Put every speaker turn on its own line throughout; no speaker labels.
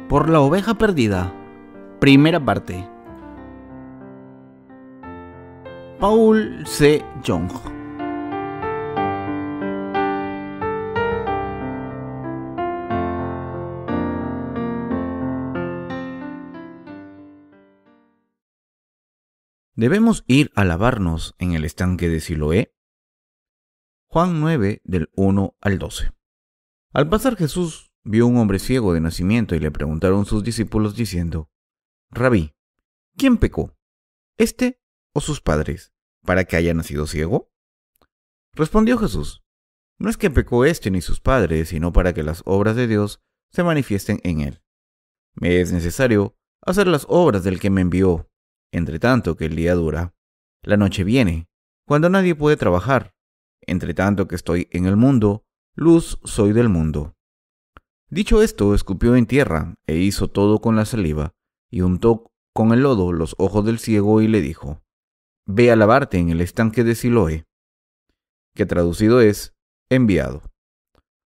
Por la oveja perdida. Primera parte. Paul C. Young. ¿Debemos ir a lavarnos en el estanque de Siloé? Juan 9, del 1 al 12. Al pasar Jesús vio un hombre ciego de nacimiento y le preguntaron sus discípulos diciendo: Rabí, ¿quién pecó, este o sus padres, para que haya nacido ciego? Respondió Jesús: No es que pecó este ni sus padres, sino para que las obras de Dios se manifiesten en él. Me es necesario hacer las obras del que me envió, entre tanto que el día dura. La noche viene, cuando nadie puede trabajar. Entre tanto que estoy en el mundo, luz soy del mundo. Dicho esto, escupió en tierra e hizo todo con la saliva, y untó con el lodo los ojos del ciego y le dijo: Ve a lavarte en el estanque de Siloé, que traducido es enviado.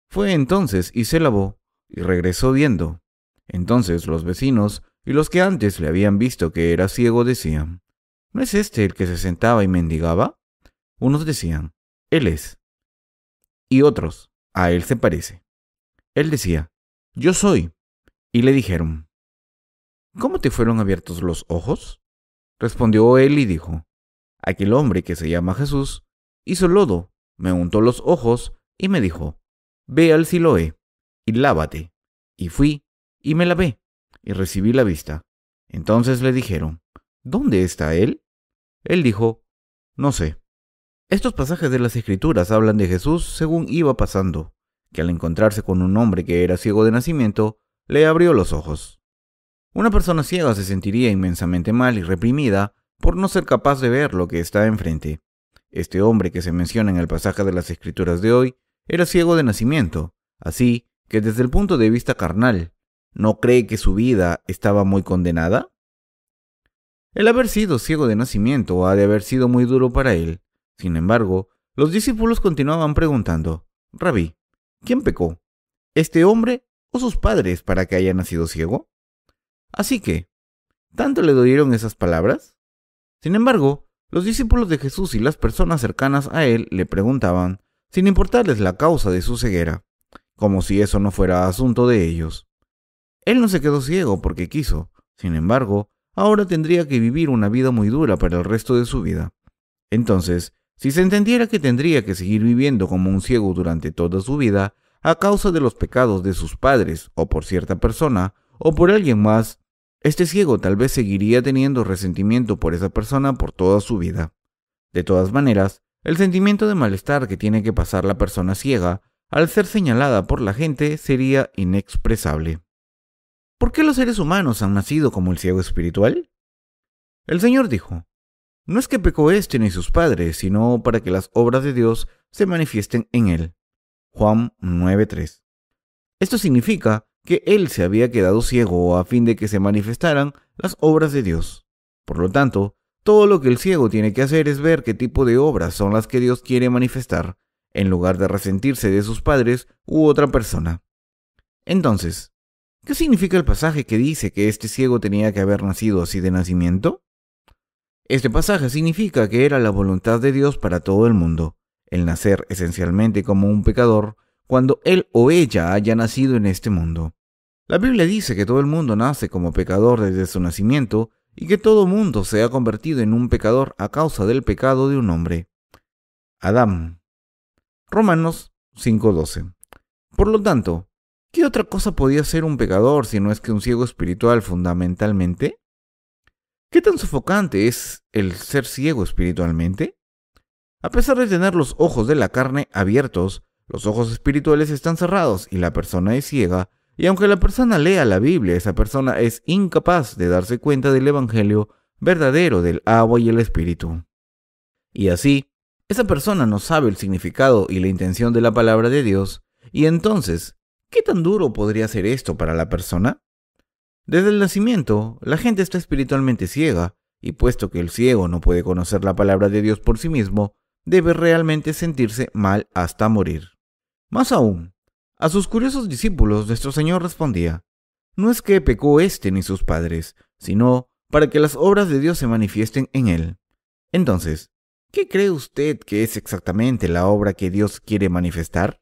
Fue entonces y se lavó, y regresó viendo. Entonces los vecinos y los que antes le habían visto que era ciego decían: ¿No es este el que se sentaba y mendigaba? Unos decían: Él es. Y otros: A él se parece. Él decía: Yo soy. Y le dijeron: ¿Cómo te fueron abiertos los ojos? Respondió él y dijo: Aquel hombre que se llama Jesús hizo lodo, me untó los ojos y me dijo: Ve al Siloé y lávate. Y fui y me lavé y recibí la vista. Entonces le dijeron: ¿Dónde está él? Él dijo: No sé. Estos pasajes de las Escrituras hablan de Jesús según iba pasando, que al encontrarse con un hombre que era ciego de nacimiento, le abrió los ojos. Una persona ciega se sentiría inmensamente mal y reprimida por no ser capaz de ver lo que está enfrente. Este hombre que se menciona en el pasaje de las Escrituras de hoy era ciego de nacimiento, así que desde el punto de vista carnal, ¿no cree que su vida estaba muy condenada? El haber sido ciego de nacimiento ha de haber sido muy duro para él. Sin embargo, los discípulos continuaban preguntando: Rabí, ¿quién pecó, este hombre o sus padres, para que haya nacido ciego? Así que, ¿tanto le dolieron esas palabras? Sin embargo, los discípulos de Jesús y las personas cercanas a él le preguntaban, sin importarles la causa de su ceguera, como si eso no fuera asunto de ellos. Él no se quedó ciego porque quiso. Sin embargo, ahora tendría que vivir una vida muy dura para el resto de su vida. Entonces, si se entendiera que tendría que seguir viviendo como un ciego durante toda su vida, a causa de los pecados de sus padres, o por cierta persona, o por alguien más, este ciego tal vez seguiría teniendo resentimiento por esa persona por toda su vida. De todas maneras, el sentimiento de malestar que tiene que pasar la persona ciega, al ser señalada por la gente, sería inexpresable. ¿Por qué los seres humanos han nacido como el ciego espiritual? El Señor dijo: No es que pecó este ni sus padres, sino para que las obras de Dios se manifiesten en él. Juan 9:3. Esto significa que él se había quedado ciego a fin de que se manifestaran las obras de Dios. Por lo tanto, todo lo que el ciego tiene que hacer es ver qué tipo de obras son las que Dios quiere manifestar, en lugar de resentirse de sus padres u otra persona. Entonces, ¿qué significa el pasaje que dice que este ciego tenía que haber nacido así de nacimiento? Este pasaje significa que era la voluntad de Dios para todo el mundo, el nacer esencialmente como un pecador cuando él o ella haya nacido en este mundo. La Biblia dice que todo el mundo nace como pecador desde su nacimiento y que todo mundo se ha convertido en un pecador a causa del pecado de un hombre, Adán. Romanos 5:12. Por lo tanto, ¿qué otra cosa podía ser un pecador si no es que un ciego espiritual fundamentalmente? ¿Qué tan sofocante es el ser ciego espiritualmente? A pesar de tener los ojos de la carne abiertos, los ojos espirituales están cerrados y la persona es ciega, y aunque la persona lea la Biblia, esa persona es incapaz de darse cuenta del Evangelio verdadero del agua y el Espíritu. Y así, esa persona no sabe el significado y la intención de la palabra de Dios, y entonces, ¿qué tan duro podría ser esto para la persona? Desde el nacimiento, la gente está espiritualmente ciega, y puesto que el ciego no puede conocer la palabra de Dios por sí mismo, debe realmente sentirse mal hasta morir. Más aún, a sus curiosos discípulos nuestro Señor respondía: No es que pecó éste ni sus padres, sino para que las obras de Dios se manifiesten en él. Entonces, ¿qué cree usted que es exactamente la obra que Dios quiere manifestar?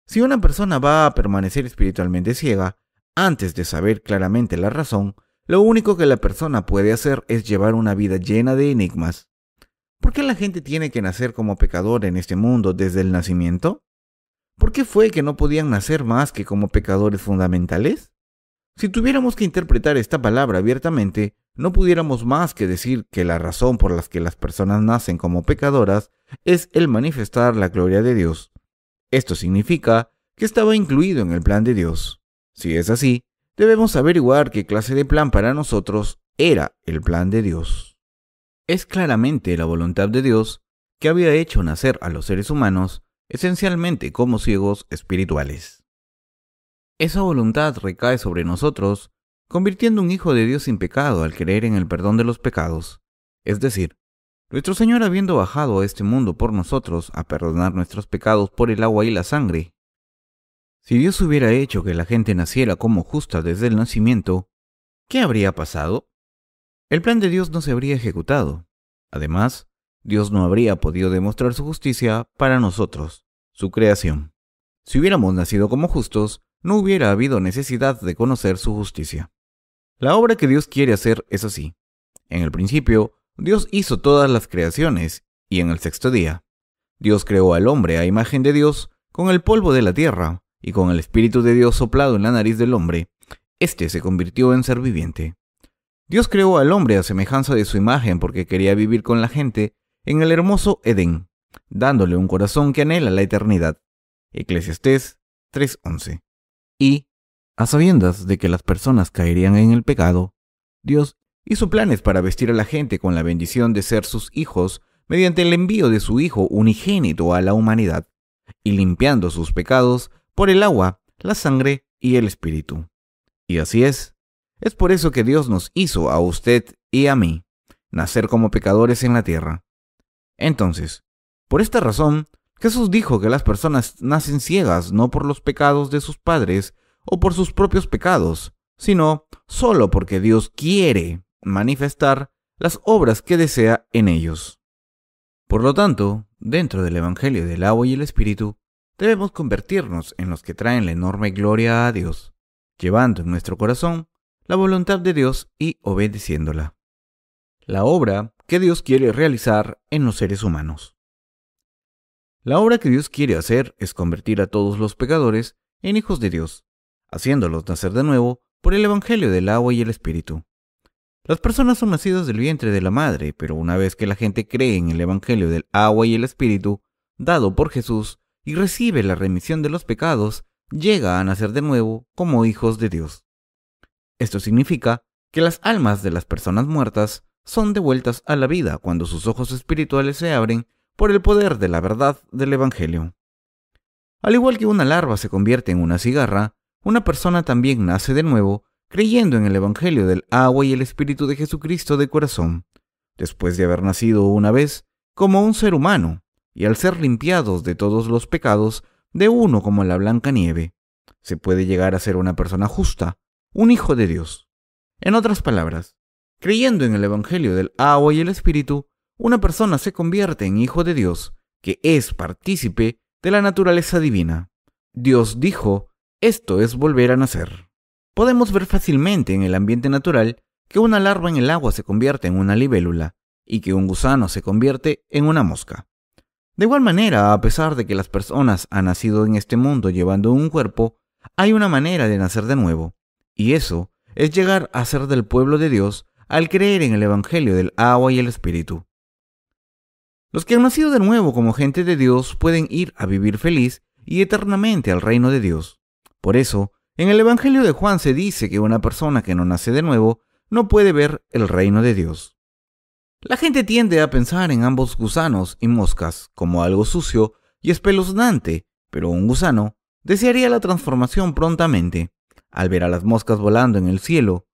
Si una persona va a permanecer espiritualmente ciega, antes de saber claramente la razón, lo único que la persona puede hacer es llevar una vida llena de enigmas. ¿Por qué la gente tiene que nacer como pecador en este mundo desde el nacimiento? ¿Por qué fue que no podían nacer más que como pecadores fundamentales? Si tuviéramos que interpretar esta palabra abiertamente, no pudiéramos más que decir que la razón por la que las personas nacen como pecadoras es el manifestar la gloria de Dios. Esto significa que estaba incluido en el plan de Dios. Si es así, debemos averiguar qué clase de plan para nosotros era el plan de Dios. Es claramente la voluntad de Dios que había hecho nacer a los seres humanos esencialmente como ciegos espirituales. Esa voluntad recae sobre nosotros, convirtiendo un hijo de Dios sin pecado al creer en el perdón de los pecados. Es decir, nuestro Señor habiendo bajado a este mundo por nosotros a perdonar nuestros pecados por el agua y la sangre. Si Dios hubiera hecho que la gente naciera como justa desde el nacimiento, ¿qué habría pasado? El plan de Dios no se habría ejecutado. Además, Dios no habría podido demostrar su justicia para nosotros, su creación. Si hubiéramos nacido como justos, no hubiera habido necesidad de conocer su justicia. La obra que Dios quiere hacer es así. En el principio, Dios hizo todas las creaciones, y en el sexto día, Dios creó al hombre a imagen de Dios con el polvo de la tierra, y con el Espíritu de Dios soplado en la nariz del hombre, éste se convirtió en ser viviente. Dios creó al hombre a semejanza de su imagen porque quería vivir con la gente en el hermoso Edén, dándole un corazón que anhela la eternidad. Eclesiastés 3:11. Y, a sabiendas de que las personas caerían en el pecado, Dios hizo planes para vestir a la gente con la bendición de ser sus hijos mediante el envío de su Hijo unigénito a la humanidad, y limpiando sus pecados por el agua, la sangre y el Espíritu. Y así es. Es por eso que Dios nos hizo a usted y a mí nacer como pecadores en la tierra. Entonces, por esta razón, Jesús dijo que las personas nacen ciegas no por los pecados de sus padres o por sus propios pecados, sino solo porque Dios quiere manifestar las obras que desea en ellos. Por lo tanto, dentro del Evangelio del agua y el Espíritu, debemos convertirnos en los que traen la enorme gloria a Dios, llevando en nuestro corazón la voluntad de Dios y obedeciéndola. La obra que Dios quiere realizar en los seres humanos. La obra que Dios quiere hacer es convertir a todos los pecadores en hijos de Dios, haciéndolos nacer de nuevo por el Evangelio del agua y el Espíritu. Las personas son nacidas del vientre de la madre, pero una vez que la gente cree en el Evangelio del agua y el Espíritu, dado por Jesús, y recibe la remisión de los pecados, llega a nacer de nuevo como hijos de Dios. Esto significa que las almas de las personas muertas son devueltas a la vida cuando sus ojos espirituales se abren por el poder de la verdad del Evangelio. Al igual que una larva se convierte en una cigarra, una persona también nace de nuevo creyendo en el Evangelio del agua y el Espíritu de Jesucristo de corazón, después de haber nacido una vez como un ser humano, y al ser limpiados de todos los pecados de uno como la blanca nieve, se puede llegar a ser una persona justa, un hijo de Dios. En otras palabras, creyendo en el Evangelio del agua y el Espíritu, una persona se convierte en hijo de Dios, que es partícipe de la naturaleza divina. Dios dijo, esto es volver a nacer. Podemos ver fácilmente en el ambiente natural que una larva en el agua se convierte en una libélula y que un gusano se convierte en una mosca. De igual manera, a pesar de que las personas han nacido en este mundo llevando un cuerpo, hay una manera de nacer de nuevo, y eso es llegar a ser del pueblo de Dios al creer en el Evangelio del agua y el Espíritu. Los que han nacido de nuevo como gente de Dios pueden ir a vivir feliz y eternamente al reino de Dios. Por eso, en el Evangelio de Juan se dice que una persona que no nace de nuevo no puede ver el reino de Dios. La gente tiende a pensar en ambos gusanos y moscas como algo sucio y espeluznante, pero un gusano desearía la transformación prontamente, al ver a las moscas volando en el cielo,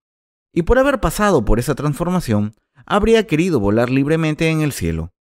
y por haber pasado por esa transformación, habría querido volar libremente en el cielo.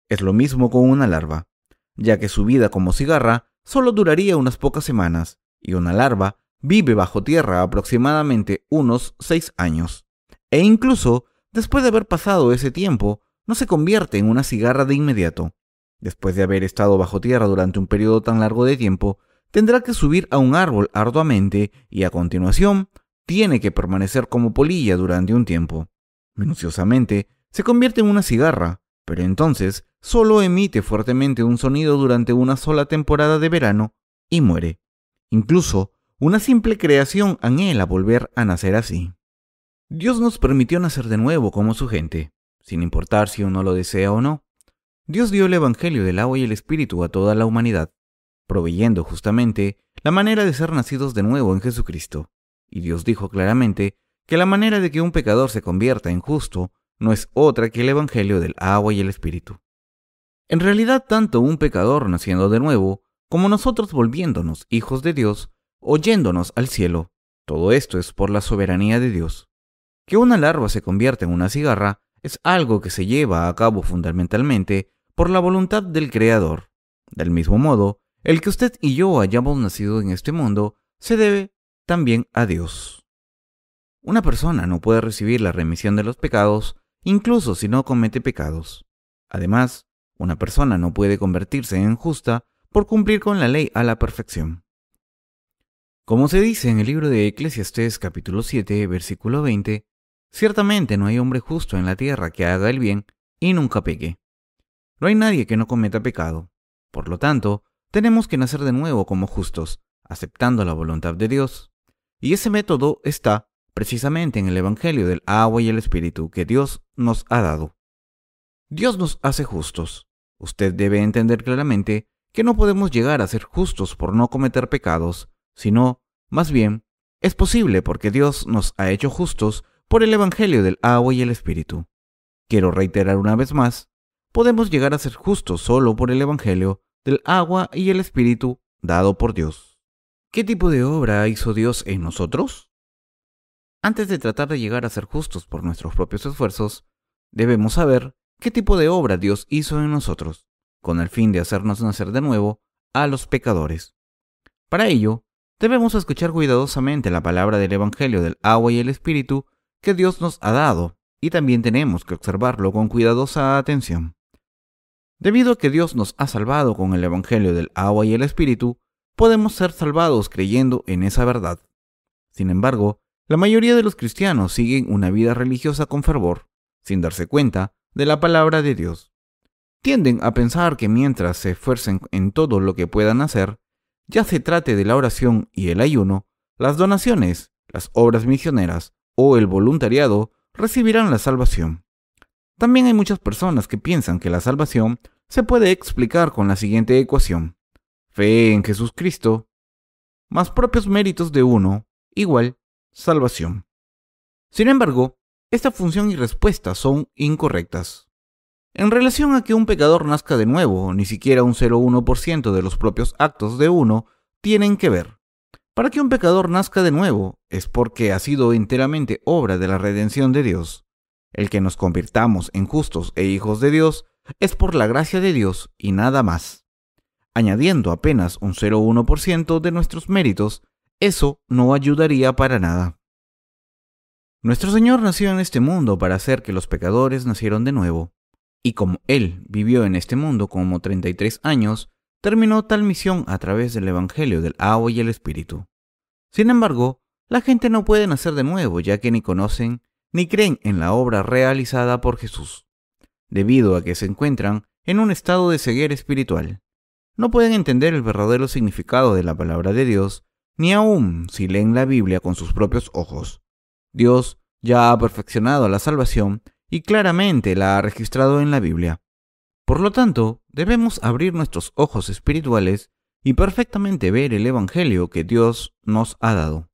Es lo mismo con una larva, ya que su vida como cigarra solo duraría unas pocas semanas, y una larva vive bajo tierra aproximadamente unos 6 años, e incluso después de haber pasado ese tiempo, no se convierte en una cigarra de inmediato. Después de haber estado bajo tierra durante un periodo tan largo de tiempo, tendrá que subir a un árbol arduamente y a continuación tiene que permanecer como polilla durante un tiempo. Minuciosamente, se convierte en una cigarra, pero entonces solo emite fuertemente un sonido durante una sola temporada de verano y muere. Incluso, una simple creación anhela volver a nacer así. Dios nos permitió nacer de nuevo como su gente, sin importar si uno lo desea o no. Dios dio el Evangelio del agua y el Espíritu a toda la humanidad, proveyendo justamente la manera de ser nacidos de nuevo en Jesucristo. Y Dios dijo claramente que la manera de que un pecador se convierta en justo no es otra que el Evangelio del agua y el Espíritu. En realidad, tanto un pecador naciendo de nuevo, como nosotros volviéndonos hijos de Dios, oyéndonos al cielo, todo esto es por la soberanía de Dios. Que una larva se convierta en una cigarra es algo que se lleva a cabo fundamentalmente por la voluntad del Creador. Del mismo modo, el que usted y yo hayamos nacido en este mundo se debe también a Dios. Una persona no puede recibir la remisión de los pecados, incluso si no comete pecados. Además, una persona no puede convertirse en justa por cumplir con la ley a la perfección. Como se dice en el libro de Eclesiastés capítulo 7, versículo 20, ciertamente no hay hombre justo en la tierra que haga el bien y nunca peque. No hay nadie que no cometa pecado. Por lo tanto, tenemos que nacer de nuevo como justos, aceptando la voluntad de Dios. Y ese método está precisamente en el Evangelio del agua y el Espíritu que Dios nos ha dado. Dios nos hace justos. Usted debe entender claramente que no podemos llegar a ser justos por no cometer pecados, sino, más bien, es posible porque Dios nos ha hecho justos por el Evangelio del agua y el Espíritu. Quiero reiterar una vez más, podemos llegar a ser justos solo por el Evangelio del agua y el Espíritu dado por Dios. ¿Qué tipo de obra hizo Dios en nosotros? Antes de tratar de llegar a ser justos por nuestros propios esfuerzos, debemos saber qué tipo de obra Dios hizo en nosotros, con el fin de hacernos nacer de nuevo a los pecadores. Para ello, debemos escuchar cuidadosamente la palabra del Evangelio del agua y el Espíritu que Dios nos ha dado, y también tenemos que observarlo con cuidadosa atención. Debido a que Dios nos ha salvado con el Evangelio del agua y el Espíritu, podemos ser salvados creyendo en esa verdad. Sin embargo, la mayoría de los cristianos siguen una vida religiosa con fervor, sin darse cuenta de la palabra de Dios. Tienden a pensar que mientras se esfuercen en todo lo que puedan hacer, ya se trate de la oración y el ayuno, las donaciones, las obras misioneras o el voluntariado, recibirán la salvación. También hay muchas personas que piensan que la salvación se puede explicar con la siguiente ecuación: fe en Jesucristo más propios méritos de uno igual salvación. Sin embargo, esta función y respuesta son incorrectas. En relación a que un pecador nazca de nuevo, ni siquiera un 0,1% de los propios actos de uno tienen que ver. Para que un pecador nazca de nuevo es porque ha sido enteramente obra de la redención de Dios. El que nos convirtamos en justos e hijos de Dios es por la gracia de Dios y nada más. Añadiendo apenas un 0,1% de nuestros méritos, eso no ayudaría para nada. Nuestro Señor nació en este mundo para hacer que los pecadores nacieran de nuevo, y como Él vivió en este mundo como 33 años, terminó tal misión a través del Evangelio del agua y el Espíritu. Sin embargo, la gente no puede nacer de nuevo ya que ni conocen ni creen en la obra realizada por Jesús, debido a que se encuentran en un estado de ceguera espiritual. No pueden entender el verdadero significado de la palabra de Dios, ni aun si leen la Biblia con sus propios ojos. Dios ya ha perfeccionado la salvación y claramente la ha registrado en la Biblia. Por lo tanto, debemos abrir nuestros ojos espirituales y perfectamente ver el Evangelio que Dios nos ha dado.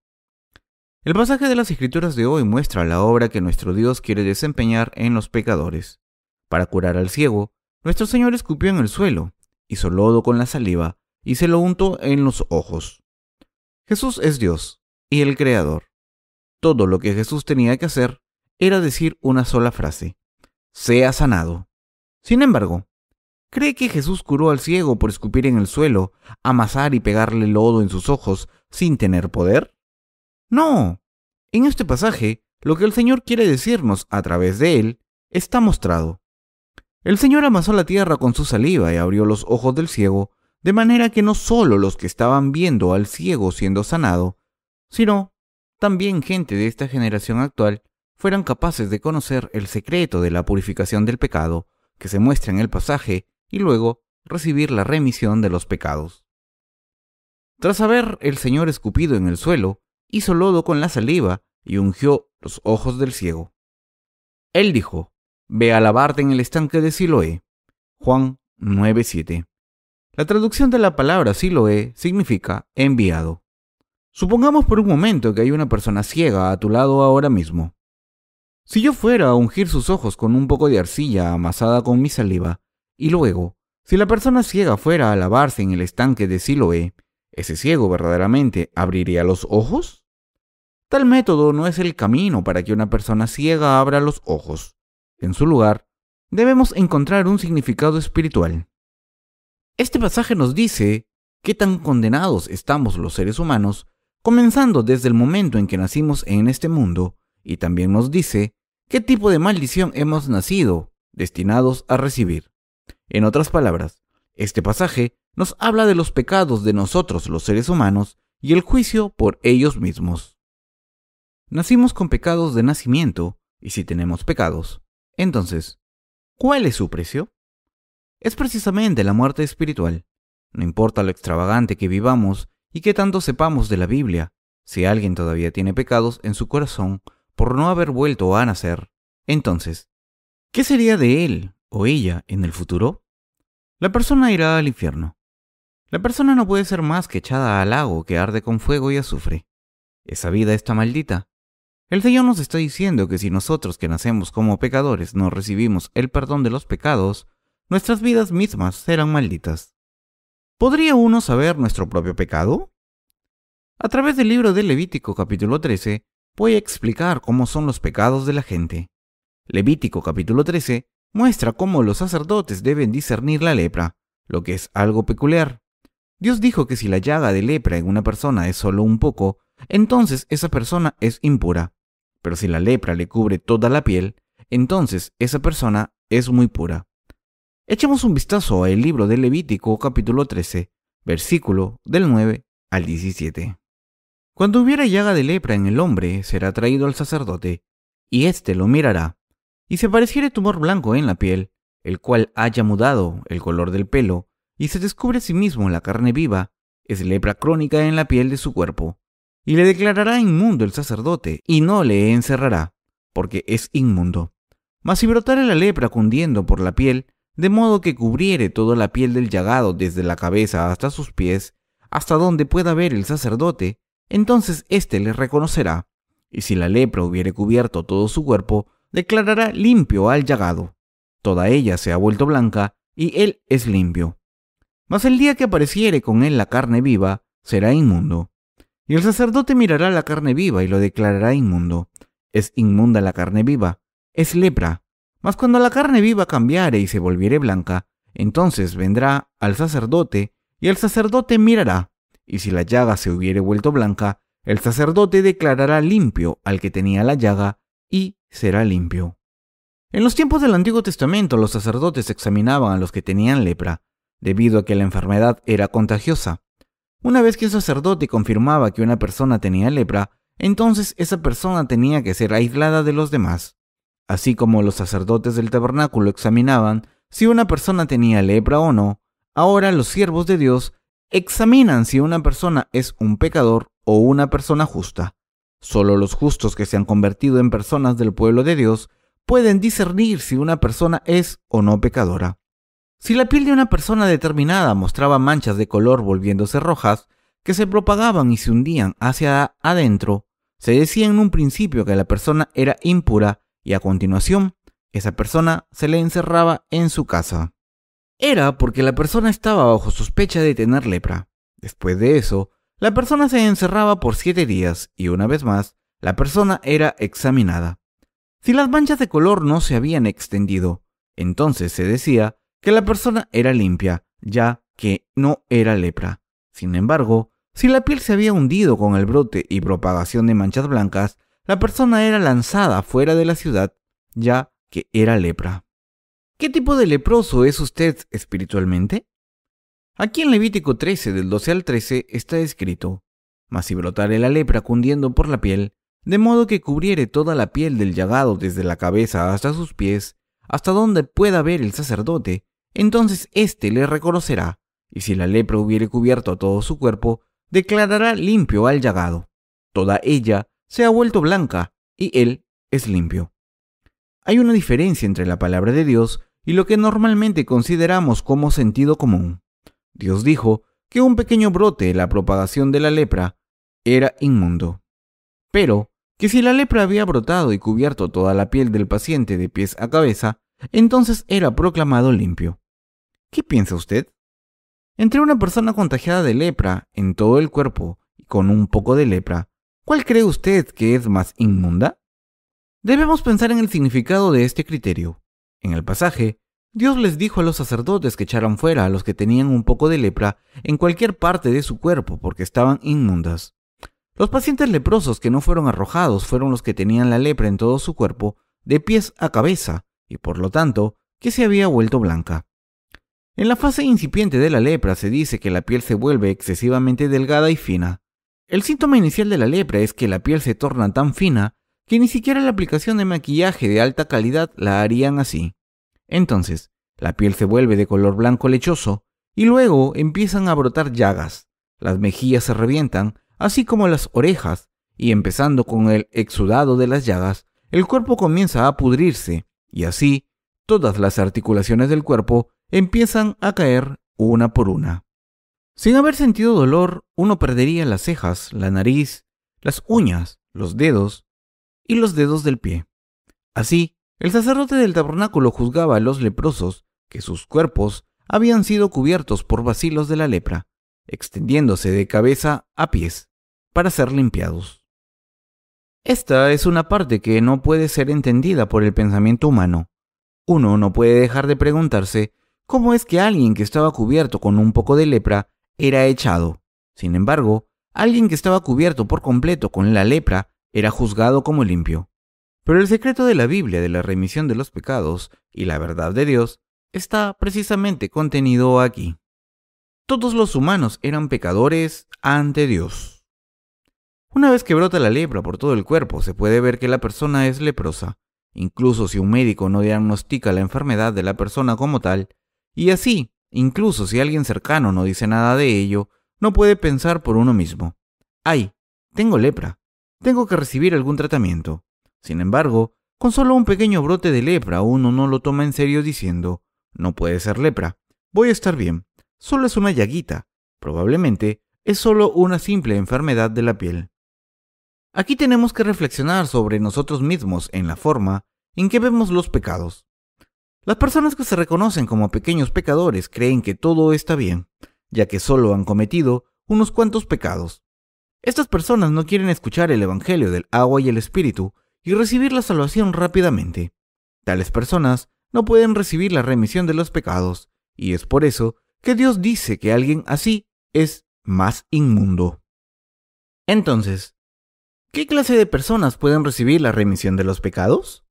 El pasaje de las Escrituras de hoy muestra la obra que nuestro Dios quiere desempeñar en los pecadores. Para curar al ciego, nuestro Señor escupió en el suelo, hizo lodo con la saliva y se lo untó en los ojos. Jesús es Dios y el Creador. Todo lo que Jesús tenía que hacer era decir una sola frase: sea sanado. Sin embargo, ¿cree que Jesús curó al ciego por escupir en el suelo, amasar y pegarle lodo en sus ojos sin tener poder? No. En este pasaje, lo que el Señor quiere decirnos a través de él está mostrado. El Señor amasó la tierra con su saliva y abrió los ojos del ciego, de manera que no solo los que estaban viendo al ciego siendo sanado, sino también gente de esta generación actual fueran capaces de conocer el secreto de la purificación del pecado que se muestra en el pasaje y luego recibir la remisión de los pecados. Tras haber el Señor escupido en el suelo, hizo lodo con la saliva y ungió los ojos del ciego. Él dijo: «Ve a lavarte en el estanque de Siloé». Juan 9:7. La traducción de la palabra Siloé significa enviado. Supongamos por un momento que hay una persona ciega a tu lado ahora mismo. Si yo fuera a ungir sus ojos con un poco de arcilla amasada con mi saliva, y luego, si la persona ciega fuera a lavarse en el estanque de Siloé, ¿ese ciego verdaderamente abriría los ojos? Tal método no es el camino para que una persona ciega abra los ojos. En su lugar, debemos encontrar un significado espiritual. Este pasaje nos dice qué tan condenados estamos los seres humanos, comenzando desde el momento en que nacimos en este mundo, y también nos dice qué tipo de maldición hemos nacido, destinados a recibir. En otras palabras, este pasaje nos habla de los pecados de nosotros los seres humanos y el juicio por ellos mismos. Nacimos con pecados de nacimiento, y si tenemos pecados, entonces, ¿cuál es su precio? Es precisamente la muerte espiritual. No importa lo extravagante que vivamos y qué tanto sepamos de la Biblia, si alguien todavía tiene pecados en su corazón por no haber vuelto a nacer, entonces, ¿qué sería de él o ella en el futuro? La persona irá al infierno. La persona no puede ser más que echada al lago que arde con fuego y azufre. Esa vida está maldita. El Señor nos está diciendo que si nosotros que nacemos como pecadores no recibimos el perdón de los pecados, nuestras vidas mismas serán malditas. ¿Podría uno saber nuestro propio pecado? A través del libro de Levítico capítulo 13, voy a explicar cómo son los pecados de la gente. Levítico capítulo 13 muestra cómo los sacerdotes deben discernir la lepra, lo que es algo peculiar. Dios dijo que si la llaga de lepra en una persona es solo un poco, entonces esa persona es impura. Pero si la lepra le cubre toda la piel, entonces esa persona es muy pura. Echemos un vistazo al libro de Levítico capítulo 13, versículo del 9 al 17. Cuando hubiera llaga de lepra en el hombre, será traído al sacerdote, y éste lo mirará. Y si apareciere tumor blanco en la piel, el cual haya mudado el color del pelo, y se descubre a sí mismo en la carne viva, es lepra crónica en la piel de su cuerpo. Y le declarará inmundo el sacerdote, y no le encerrará, porque es inmundo. Mas si brotare la lepra cundiendo por la piel, de modo que cubriere toda la piel del llagado desde la cabeza hasta sus pies, hasta donde pueda ver el sacerdote, entonces éste le reconocerá, y si la lepra hubiere cubierto todo su cuerpo, declarará limpio al llagado. Toda ella se ha vuelto blanca, y él es limpio. Mas el día que apareciere con él la carne viva, será inmundo. Y el sacerdote mirará la carne viva y lo declarará inmundo. Es inmunda la carne viva, es lepra. Mas cuando la carne viva cambiare y se volviere blanca, entonces vendrá al sacerdote, y el sacerdote mirará, y si la llaga se hubiere vuelto blanca, el sacerdote declarará limpio al que tenía la llaga, y será limpio. En los tiempos del Antiguo Testamento, los sacerdotes examinaban a los que tenían lepra, debido a que la enfermedad era contagiosa. Una vez que el sacerdote confirmaba que una persona tenía lepra, entonces esa persona tenía que ser aislada de los demás. Así como los sacerdotes del tabernáculo examinaban si una persona tenía lepra o no, ahora los siervos de Dios examinan si una persona es un pecador o una persona justa. Solo los justos que se han convertido en personas del pueblo de Dios pueden discernir si una persona es o no pecadora. Si la piel de una persona determinada mostraba manchas de color volviéndose rojas, que se propagaban y se hundían hacia adentro, se decía en un principio que la persona era impura y a continuación, esa persona se le encerraba en su casa. Era porque la persona estaba bajo sospecha de tener lepra. Después de eso, la persona se encerraba por 7 días y una vez más, la persona era examinada. Si las manchas de color no se habían extendido, entonces se decía que la persona era limpia, ya que no era lepra. Sin embargo, Si la piel se había hundido con el brote y propagación de manchas blancas, la persona era lanzada fuera de la ciudad, ya que era lepra. ¿Qué tipo de leproso es usted espiritualmente? Aquí en Levítico 13, del 12 al 13, está escrito: Mas si brotare la lepra cundiendo por la piel, de modo que cubriere toda la piel del llagado desde la cabeza hasta sus pies, hasta donde pueda ver el sacerdote, entonces éste le reconocerá, y si la lepra hubiere cubierto a todo su cuerpo, declarará limpio al llagado. Toda ella se ha vuelto blanca, y él es limpio. Hay una diferencia entre la palabra de Dios y lo que normalmente consideramos como sentido común. Dios dijo que un pequeño brote, la propagación de la lepra, era inmundo. Pero que si la lepra había brotado y cubierto toda la piel del paciente de pies a cabeza, entonces era proclamado limpio. ¿Qué piensa usted? Entre una persona contagiada de lepra en todo el cuerpo y con un poco de lepra, ¿cuál cree usted que es más inmunda? Debemos pensar en el significado de este criterio. En el pasaje, Dios les dijo a los sacerdotes que echaran fuera a los que tenían un poco de lepra en cualquier parte de su cuerpo porque estaban inmundas. Los pacientes leprosos que no fueron arrojados fueron los que tenían la lepra en todo su cuerpo, de pies a cabeza, y por lo tanto, que se había vuelto blanca. En la fase incipiente de la lepra se dice que la piel se vuelve excesivamente delgada y fina. El síntoma inicial de la lepra es que la piel se torna tan fina que ni siquiera la aplicación de maquillaje de alta calidad la harían así. Entonces, la piel se vuelve de color blanco lechoso y luego empiezan a brotar llagas. Las mejillas se revientan, así como las orejas, y empezando con el exudado de las llagas, el cuerpo comienza a pudrirse y así todas las articulaciones del cuerpo empiezan a caer una por una. Sin haber sentido dolor, uno perdería las cejas, la nariz, las uñas, los dedos y los dedos del pie. Así, el sacerdote del tabernáculo juzgaba a los leprosos que sus cuerpos habían sido cubiertos por bacilos de la lepra, extendiéndose de cabeza a pies, para ser limpiados. Esta es una parte que no puede ser entendida por el pensamiento humano. Uno no puede dejar de preguntarse cómo es que alguien que estaba cubierto con un poco de lepra era echado. Sin embargo, alguien que estaba cubierto por completo con la lepra era juzgado como limpio. Pero el secreto de la Biblia de la remisión de los pecados y la verdad de Dios está precisamente contenido aquí. Todos los humanos eran pecadores ante Dios. Una vez que brota la lepra por todo el cuerpo, se puede ver que la persona es leprosa, incluso si un médico no diagnostica la enfermedad de la persona como tal, y así, incluso si alguien cercano no dice nada de ello, no puede pensar por uno mismo: ¡ay, tengo lepra! Tengo que recibir algún tratamiento. Sin embargo, con solo un pequeño brote de lepra uno no lo toma en serio diciendo: no puede ser lepra, voy a estar bien, solo es una llaguita, probablemente es solo una simple enfermedad de la piel. Aquí tenemos que reflexionar sobre nosotros mismos en la forma en que vemos los pecados. Las personas que se reconocen como pequeños pecadores creen que todo está bien, ya que solo han cometido unos cuantos pecados. Estas personas no quieren escuchar el Evangelio del agua y el Espíritu y recibir la salvación rápidamente. Tales personas no pueden recibir la remisión de los pecados, y es por eso que Dios dice que alguien así es más inmundo. Entonces, ¿qué clase de personas pueden recibir la remisión de los pecados?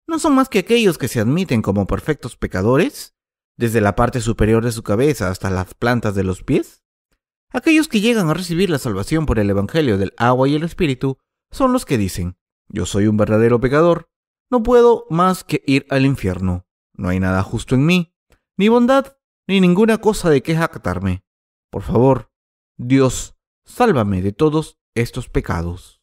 ¿No son más que aquellos que se admiten como perfectos pecadores, desde la parte superior de su cabeza hasta las plantas de los pies? Aquellos que llegan a recibir la salvación por el Evangelio del agua y el Espíritu son los que dicen: yo soy un verdadero pecador, no puedo más que ir al infierno, no hay nada justo en mí, ni bondad, ni ninguna cosa de que jactarme. Por favor, Dios, sálvame de todos estos pecados.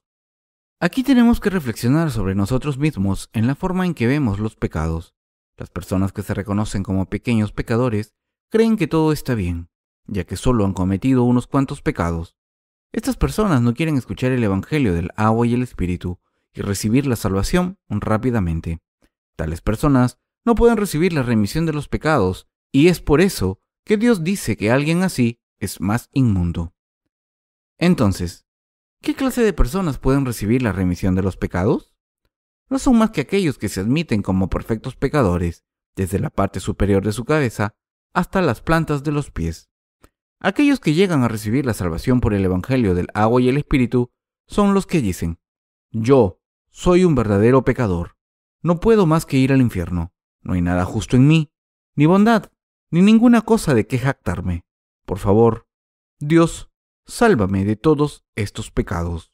Aquí tenemos que reflexionar sobre nosotros mismos en la forma en que vemos los pecados. Las personas que se reconocen como pequeños pecadores creen que todo está bien, ya que solo han cometido unos cuantos pecados. Estas personas no quieren escuchar el Evangelio del agua y el Espíritu y recibir la salvación rápidamente. Tales personas no pueden recibir la remisión de los pecados, y es por eso que Dios dice que alguien así es más inmundo. Entonces, ¿qué clase de personas pueden recibir la remisión de los pecados? No son más que aquellos que se admiten como perfectos pecadores, desde la parte superior de su cabeza hasta las plantas de los pies. Aquellos que llegan a recibir la salvación por el Evangelio del agua y el Espíritu son los que dicen: yo soy un verdadero pecador. No puedo más que ir al infierno. No hay nada justo en mí, ni bondad, ni ninguna cosa de que jactarme. Por favor, Dios, sálvame de todos estos pecados.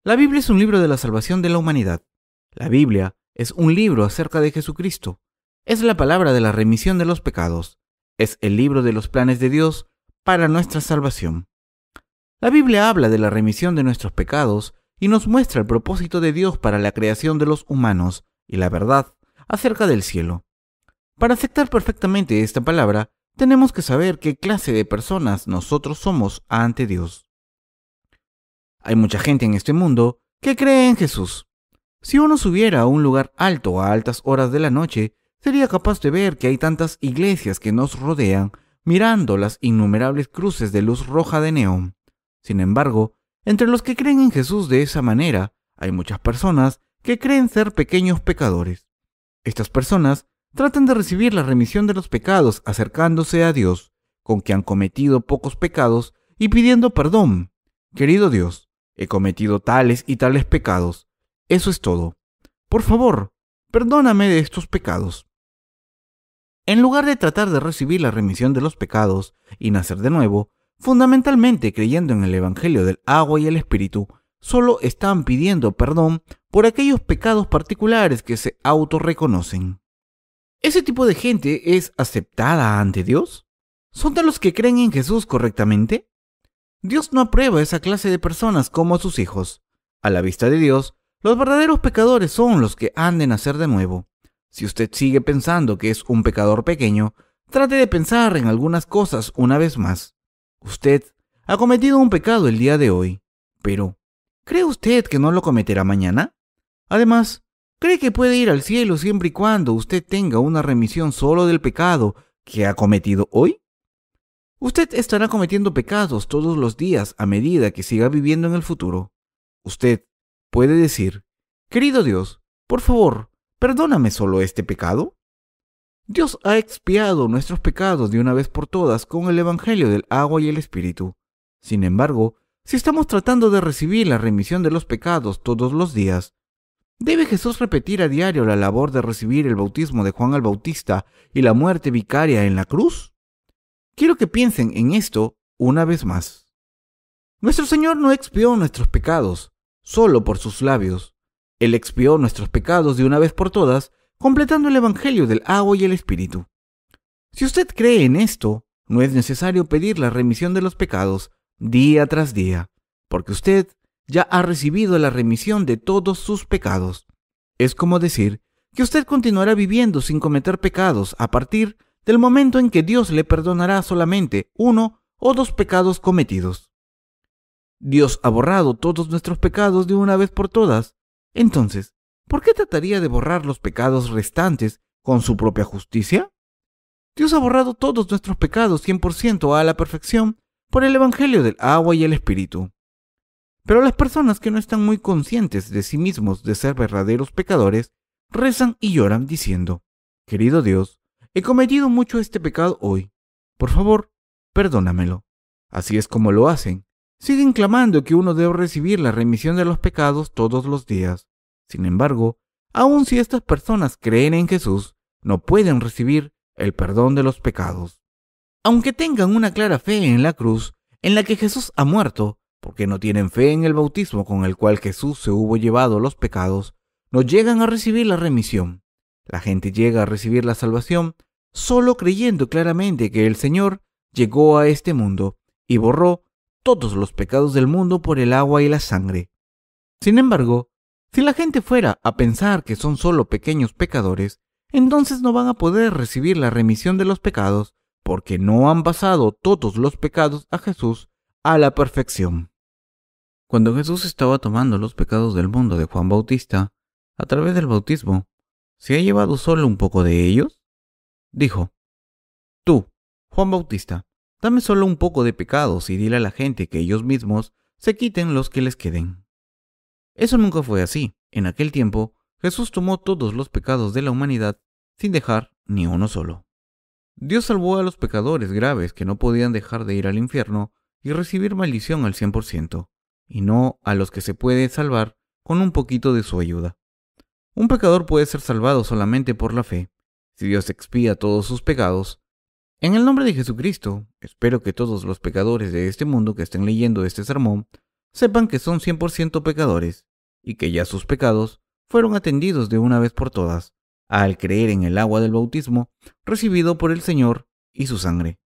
La Biblia es un libro de la salvación de la humanidad. La Biblia es un libro acerca de Jesucristo. Es la palabra de la remisión de los pecados. Es el libro de los planes de Dios para nuestra salvación. La Biblia habla de la remisión de nuestros pecados y nos muestra el propósito de Dios para la creación de los humanos y la verdad acerca del cielo. Para aceptar perfectamente esta palabra, tenemos que saber qué clase de personas nosotros somos ante Dios. Hay mucha gente en este mundo que cree en Jesús. Si uno subiera a un lugar alto a altas horas de la noche, sería capaz de ver que hay tantas iglesias que nos rodean, mirando las innumerables cruces de luz roja de neón. Sin embargo, entre los que creen en Jesús de esa manera, hay muchas personas que creen ser pequeños pecadores. Estas personas tratan de recibir la remisión de los pecados acercándose a Dios, con que han cometido pocos pecados, y pidiendo perdón. Querido Dios, he cometido tales y tales pecados. Eso es todo. Por favor, perdóname de estos pecados. En lugar de tratar de recibir la remisión de los pecados y nacer de nuevo, fundamentalmente creyendo en el Evangelio del agua y el Espíritu, solo están pidiendo perdón por aquellos pecados particulares que se autorreconocen. ¿Ese tipo de gente es aceptada ante Dios? ¿Son de los que creen en Jesús correctamente? Dios no aprueba a esa clase de personas como a sus hijos. A la vista de Dios, los verdaderos pecadores son los que han de nacer de nuevo. Si usted sigue pensando que es un pecador pequeño, trate de pensar en algunas cosas una vez más. Usted ha cometido un pecado el día de hoy, pero ¿cree usted que no lo cometerá mañana? Además, ¿cree que puede ir al cielo siempre y cuando usted tenga una remisión solo del pecado que ha cometido hoy? Usted estará cometiendo pecados todos los días a medida que siga viviendo en el futuro. Usted puede decir: querido Dios, por favor, perdóname solo este pecado. Dios ha expiado nuestros pecados de una vez por todas con el Evangelio del agua y el Espíritu. Sin embargo, si estamos tratando de recibir la remisión de los pecados todos los días, ¿debe Jesús repetir a diario la labor de recibir el bautismo de Juan el Bautista y la muerte vicaria en la cruz? Quiero que piensen en esto una vez más. Nuestro Señor no expió nuestros pecados solo por sus labios. Él expió nuestros pecados de una vez por todas, completando el Evangelio del agua y el Espíritu. Si usted cree en esto, no es necesario pedir la remisión de los pecados día tras día, porque usted ya ha recibido la remisión de todos sus pecados. Es como decir que usted continuará viviendo sin cometer pecados a partir del momento en que Dios le perdonará solamente 1 o 2 pecados cometidos. Dios ha borrado todos nuestros pecados de una vez por todas. Entonces, ¿por qué trataría de borrar los pecados restantes con su propia justicia? Dios ha borrado todos nuestros pecados 100% a la perfección por el Evangelio del agua y el Espíritu. Pero las personas que no están muy conscientes de sí mismos de ser verdaderos pecadores, rezan y lloran diciendo: querido Dios, he cometido mucho este pecado hoy. Por favor, perdónamelo. Así es como lo hacen. Siguen clamando que uno debe recibir la remisión de los pecados todos los días. Sin embargo, aun si estas personas creen en Jesús, no pueden recibir el perdón de los pecados. Aunque tengan una clara fe en la cruz, en la que Jesús ha muerto, porque no tienen fe en el bautismo con el cual Jesús se hubo llevado los pecados, no llegan a recibir la remisión. La gente llega a recibir la salvación solo creyendo claramente que el Señor llegó a este mundo y borró todos los pecados del mundo por el agua y la sangre. Sin embargo, si la gente fuera a pensar que son solo pequeños pecadores, entonces no van a poder recibir la remisión de los pecados porque no han pasado todos los pecados a Jesús a la perfección. Cuando Jesús estaba tomando los pecados del mundo de Juan Bautista, a través del bautismo, ¿se ha llevado solo un poco de ellos? Dijo: tú, Juan Bautista, dame solo un poco de pecados y dile a la gente que ellos mismos se quiten los que les queden. Eso nunca fue así. En aquel tiempo, Jesús tomó todos los pecados de la humanidad sin dejar ni uno solo. Dios salvó a los pecadores graves que no podían dejar de ir al infierno y recibir maldición al 100%, y no a los que se puede salvar con un poquito de su ayuda. Un pecador puede ser salvado solamente por la fe. Si Dios expía todos sus pecados, en el nombre de Jesucristo, espero que todos los pecadores de este mundo que estén leyendo este sermón sepan que son 100% pecadores y que ya sus pecados fueron atendidos de una vez por todas al creer en el agua del bautismo recibido por el Señor y su sangre.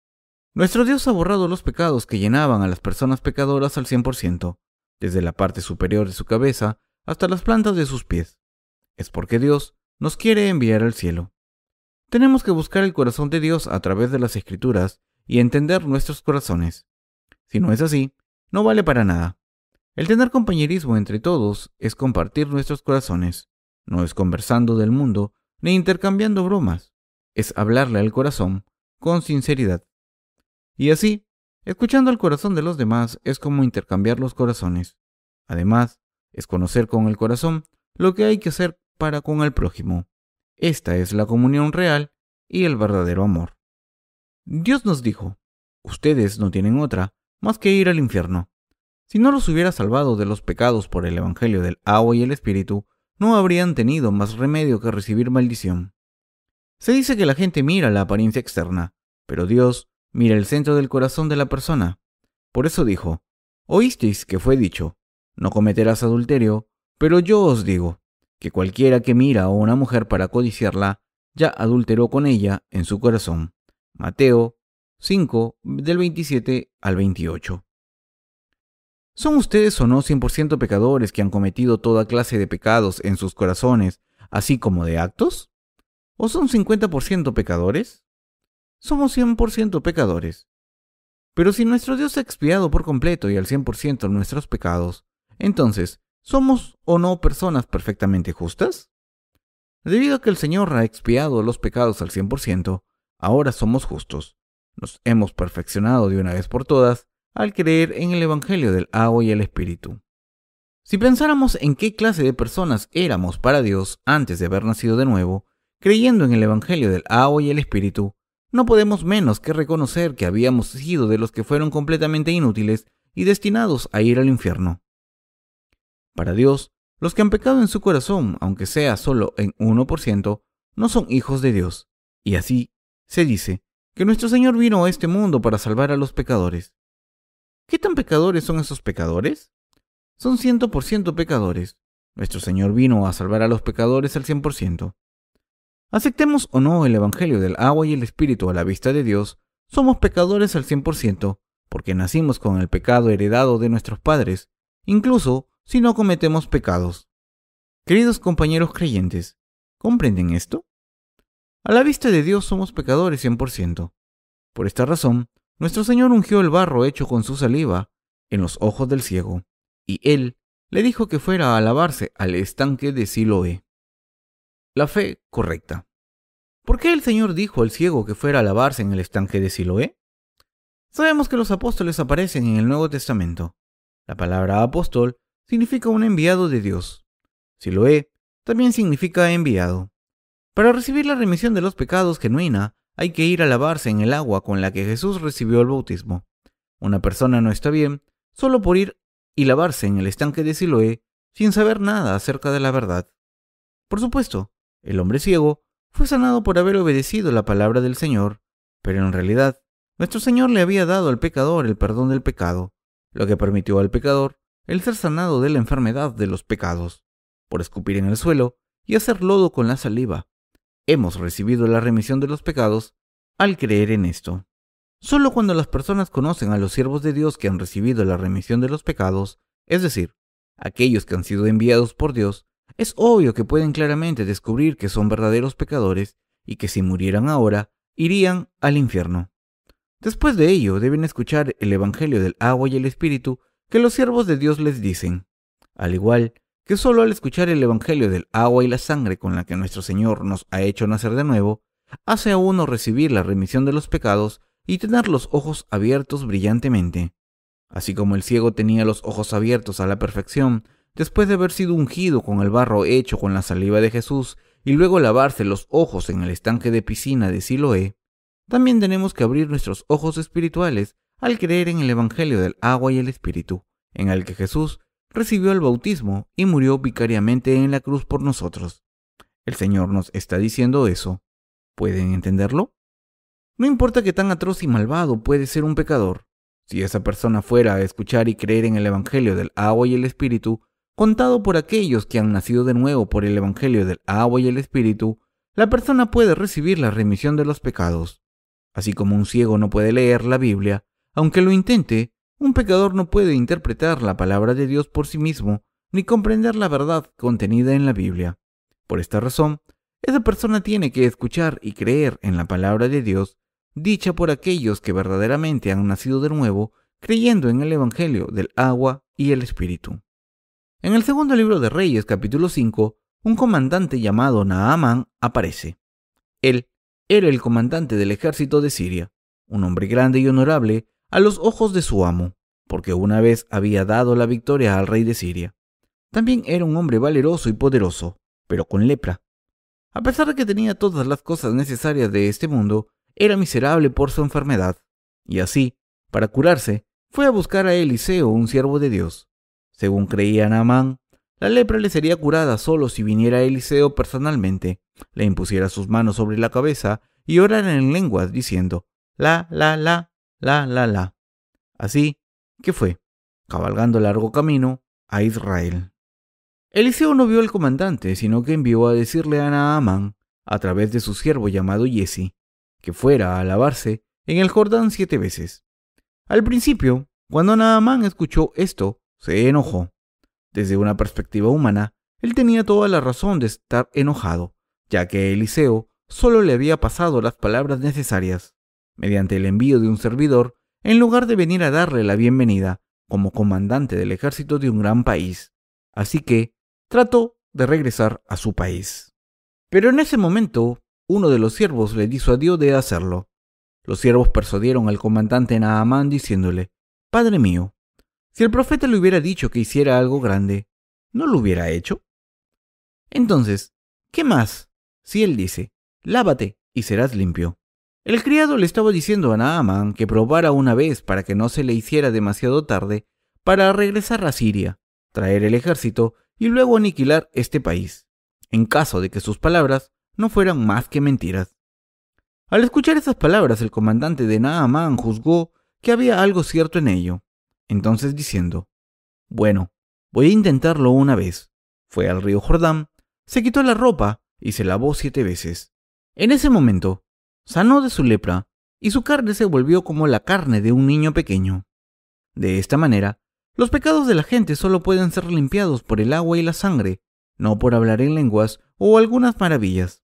Nuestro Dios ha borrado los pecados que llenaban a las personas pecadoras al 100%, desde la parte superior de su cabeza hasta las plantas de sus pies. Es porque Dios nos quiere enviar al cielo. Tenemos que buscar el corazón de Dios a través de las Escrituras y entender nuestros corazones. Si no es así, no vale para nada. El tener compañerismo entre todos es compartir nuestros corazones. No es conversando del mundo ni intercambiando bromas. Es hablarle al corazón con sinceridad. Y así, escuchando al corazón de los demás es como intercambiar los corazones. Además, es conocer con el corazón lo que hay que hacer para con el prójimo. Esta es la comunión real y el verdadero amor. Dios nos dijo, ustedes no tienen otra más que ir al infierno. Si no los hubiera salvado de los pecados por el Evangelio del agua y el Espíritu, no habrían tenido más remedio que recibir maldición. Se dice que la gente mira la apariencia externa, pero Dios mira el centro del corazón de la persona. Por eso dijo, oísteis que fue dicho, no cometerás adulterio, pero yo os digo, que cualquiera que mira a una mujer para codiciarla, ya adulteró con ella en su corazón. Mateo 5, del 27 al 28. ¿Son ustedes o no 100% pecadores que han cometido toda clase de pecados en sus corazones, así como de actos? ¿O son 50% pecadores? Somos 100% pecadores. Pero si nuestro Dios ha expiado por completo y al 100% nuestros pecados, entonces, ¿somos o no personas perfectamente justas? Debido a que el Señor ha expiado los pecados al 100%, ahora somos justos. Nos hemos perfeccionado de una vez por todas al creer en el Evangelio del agua y el Espíritu. Si pensáramos en qué clase de personas éramos para Dios antes de haber nacido de nuevo, creyendo en el Evangelio del agua y el Espíritu, no podemos menos que reconocer que habíamos sido de los que fueron completamente inútiles y destinados a ir al infierno. Para Dios, los que han pecado en su corazón, aunque sea solo en 1%, no son hijos de Dios. Y así se dice que nuestro Señor vino a este mundo para salvar a los pecadores. ¿Qué tan pecadores son esos pecadores? Son 100% pecadores. Nuestro Señor vino a salvar a los pecadores al 100%. Aceptemos o no el Evangelio del agua y el Espíritu a la vista de Dios, somos pecadores al 100%, porque nacimos con el pecado heredado de nuestros padres, incluso si no cometemos pecados. Queridos compañeros creyentes, ¿comprenden esto? A la vista de Dios somos pecadores 100%. Por esta razón, nuestro Señor ungió el barro hecho con su saliva en los ojos del ciego, y Él le dijo que fuera a lavarse al estanque de Siloé. La fe correcta. ¿Por qué el Señor dijo al ciego que fuera a lavarse en el estanque de Siloé? Sabemos que los apóstoles aparecen en el Nuevo Testamento. La palabra apóstol significa un enviado de Dios. Siloé también significa enviado. Para recibir la remisión de los pecados genuina, hay que ir a lavarse en el agua con la que Jesús recibió el bautismo. Una persona no está bien solo por ir y lavarse en el estanque de Siloé sin saber nada acerca de la verdad. Por supuesto, el hombre ciego fue sanado por haber obedecido la palabra del Señor, pero en realidad, nuestro Señor le había dado al pecador el perdón del pecado, lo que permitió al pecador el ser sanado de la enfermedad de los pecados, por escupir en el suelo y hacer lodo con la saliva. Hemos recibido la remisión de los pecados al creer en esto. Solo cuando las personas conocen a los siervos de Dios que han recibido la remisión de los pecados, es decir, aquellos que han sido enviados por Dios, es obvio que pueden claramente descubrir que son verdaderos pecadores y que si murieran ahora, irían al infierno. Después de ello, deben escuchar el Evangelio del agua y el Espíritu que los siervos de Dios les dicen, al igual que solo al escuchar el Evangelio del agua y la sangre con la que nuestro Señor nos ha hecho nacer de nuevo, hace a uno recibir la remisión de los pecados y tener los ojos abiertos brillantemente. Así como el ciego tenía los ojos abiertos a la perfección, después de haber sido ungido con el barro hecho con la saliva de Jesús y luego lavarse los ojos en el estanque de piscina de Siloé, también tenemos que abrir nuestros ojos espirituales al creer en el Evangelio del agua y el Espíritu, en el que Jesús recibió el bautismo y murió vicariamente en la cruz por nosotros. El Señor nos está diciendo eso. ¿Pueden entenderlo? No importa qué tan atroz y malvado puede ser un pecador, si esa persona fuera a escuchar y creer en el Evangelio del agua y el Espíritu, contado por aquellos que han nacido de nuevo por el Evangelio del agua y el Espíritu, la persona puede recibir la remisión de los pecados. Así como un ciego no puede leer la Biblia, aunque lo intente, un pecador no puede interpretar la palabra de Dios por sí mismo, ni comprender la verdad contenida en la Biblia. Por esta razón, esa persona tiene que escuchar y creer en la palabra de Dios, dicha por aquellos que verdaderamente han nacido de nuevo, creyendo en el Evangelio del agua y el Espíritu. En el segundo libro de Reyes, capítulo 5, un comandante llamado Naamán aparece. Él era el comandante del ejército de Siria, un hombre grande y honorable a los ojos de su amo, porque una vez había dado la victoria al rey de Siria. También era un hombre valeroso y poderoso, pero con lepra. A pesar de que tenía todas las cosas necesarias de este mundo, era miserable por su enfermedad, y así, para curarse, fue a buscar a Eliseo, un siervo de Dios. Según creía Naamán, la lepra le sería curada solo si viniera Eliseo personalmente, le impusiera sus manos sobre la cabeza y orara en lenguas diciendo, la. Así que fue, cabalgando largo camino, a Israel. Eliseo no vio al comandante, sino que envió a decirle a Naamán, a través de su siervo llamado Giesi, que fuera a lavarse en el Jordán 7 veces. Al principio, cuando Naamán escuchó esto, se enojó. Desde una perspectiva humana, él tenía toda la razón de estar enojado, ya que Eliseo solo le había pasado las palabras necesarias, mediante el envío de un servidor, en lugar de venir a darle la bienvenida como comandante del ejército de un gran país. Así que trató de regresar a su país. Pero en ese momento, uno de los siervos le disuadió de hacerlo. Los siervos persuadieron al comandante Naamán diciéndole, «Padre mío, si el profeta le hubiera dicho que hiciera algo grande, ¿no lo hubiera hecho? Entonces, ¿qué más si él dice, lávate y serás limpio?» El criado le estaba diciendo a Naamán que probara una vez para que no se le hiciera demasiado tarde para regresar a Siria, traer el ejército y luego aniquilar este país, en caso de que sus palabras no fueran más que mentiras. Al escuchar esas palabras, el comandante de Naamán juzgó que había algo cierto en ello. Entonces diciendo, «Bueno, voy a intentarlo una vez», fue al río Jordán, se quitó la ropa y se lavó 7 veces. En ese momento, sanó de su lepra y su carne se volvió como la carne de un niño pequeño. De esta manera, los pecados de la gente solo pueden ser limpiados por el agua y la sangre, no por hablar en lenguas o algunas maravillas.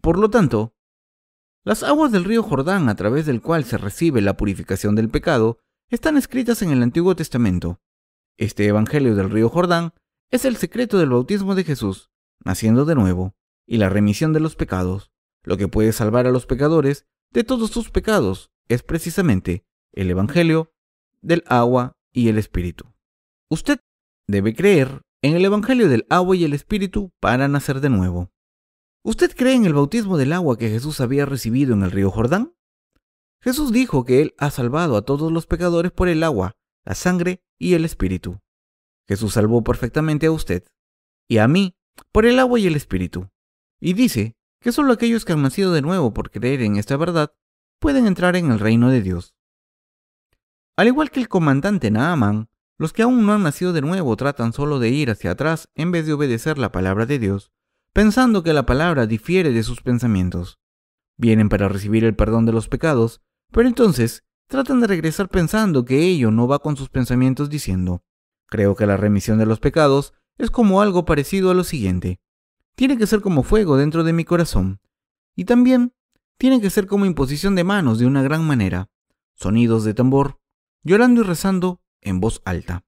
Por lo tanto, las aguas del río Jordán a través del cual se recibe la purificación del pecado están escritas en el Antiguo Testamento. Este Evangelio del río Jordán es el secreto del bautismo de Jesús, naciendo de nuevo, y la remisión de los pecados. Lo que puede salvar a los pecadores de todos sus pecados es precisamente el Evangelio del agua y el Espíritu. Usted debe creer en el Evangelio del agua y el Espíritu para nacer de nuevo. ¿Usted cree en el bautismo del agua que Jesús había recibido en el río Jordán? Jesús dijo que Él ha salvado a todos los pecadores por el agua, la sangre y el Espíritu. Jesús salvó perfectamente a usted y a mí por el agua y el Espíritu. Y dice que solo aquellos que han nacido de nuevo por creer en esta verdad pueden entrar en el reino de Dios. Al igual que el comandante Naamán, los que aún no han nacido de nuevo tratan solo de ir hacia atrás en vez de obedecer la palabra de Dios, pensando que la palabra difiere de sus pensamientos. Vienen para recibir el perdón de los pecados, pero entonces tratan de regresar pensando que ello no va con sus pensamientos diciendo, creo que la remisión de los pecados es como algo parecido a lo siguiente. Tiene que ser como fuego dentro de mi corazón. Y también tiene que ser como imposición de manos de una gran manera, sonidos de tambor, llorando y rezando en voz alta.